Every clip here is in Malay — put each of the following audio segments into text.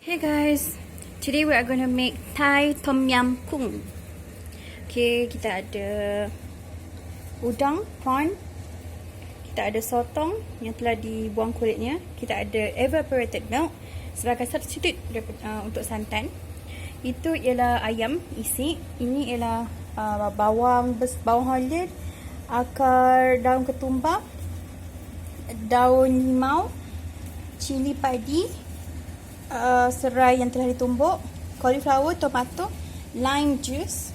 Hey guys, today we are going to make Thai Tomyam kung. Okay, kita ada udang, prawn. Kita ada sotong yang telah dibuang kulitnya. Kita ada evaporated milk sebagai substitute untuk santan. Itu ialah ayam isi. Ini ialah bawang holland, akar daun ketumbar, daun limau, cili padi, serai yang telah ditumbuk, cauliflower, tomato, lime juice,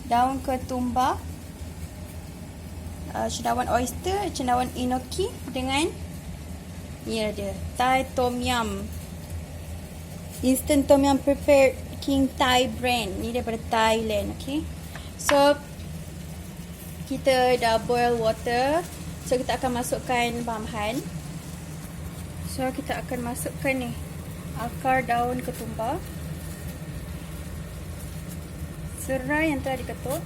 daun ketumbar, cendawan oyster, cendawan enoki dengan ni dia Thai Tomyam, instant Tomyam prepared King Thai brand. Ni daripada Thailand. Okay, so kita dah boil water, so kita akan masukkan bahan. So kita akan masukkan ni akar daun ketumbar, serai yang telah diketuk,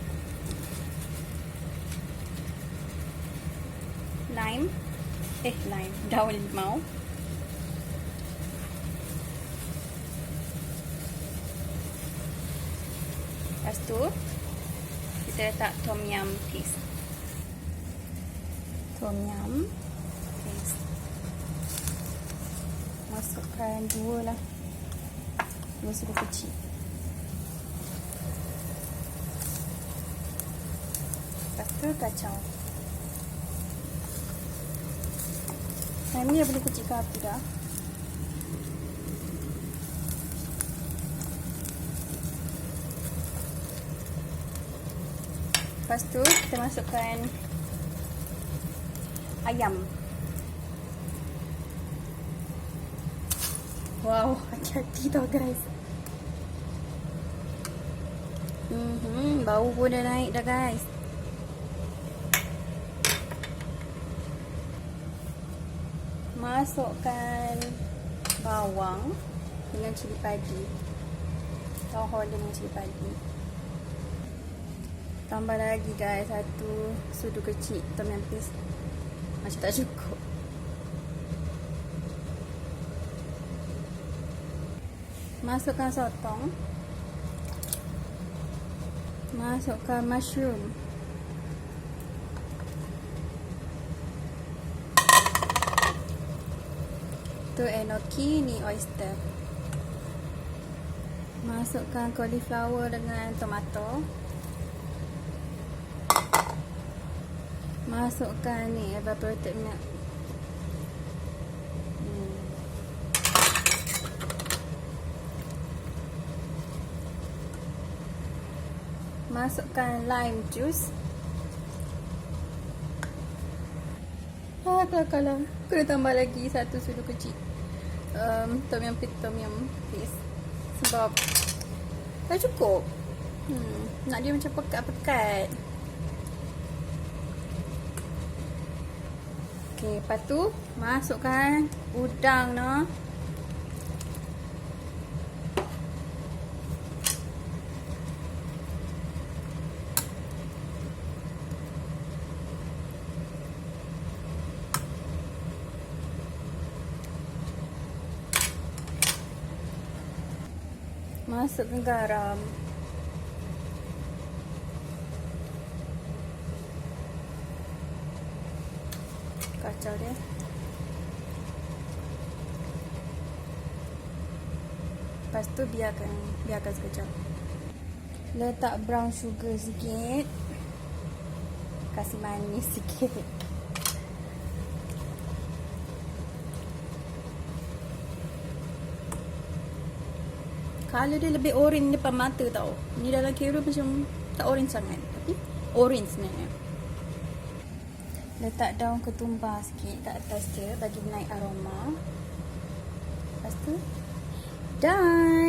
daun limau, pastu kita letak tomyam paste. Masukkan dua sudu kecil. Lepas tu kacau. Ni dah boleh kecilkan api dah. Lepas tu kita masukkan ayam. Wow, hati-hati tau guys. Bau pun dah naik dah guys. Masukkan bawang dengan cili padi, bawang holland dengan cili padi. Tambah lagi guys satu sudu kecil tomyam paste. Macam tak cukup. Masukkan sotong. Masukkan mushroom. Tu enoki, ni oyster. Masukkan cauliflower dengan tomato. Masukkan ni evaporated milk. Masukkan lime juice. Kalau kena tambah lagi satu sudu kecil tomyam paste sebab tak cukup. Nak dia macam pekat-pekat. Okay, lepas tu masukkan udang noh. Masukkan garam. Kacau dia. Lepas tu biarkan sekejap. Letak brown sugar sikit. Kasih manis sikit. Color dia lebih orange depan mata tau. Ni dalam Kiub macam tak orange sangat, tapi orange sebenarnya. Letak daun ketumbar sikit kat atas dia bagi naik aroma. Lepas tu done.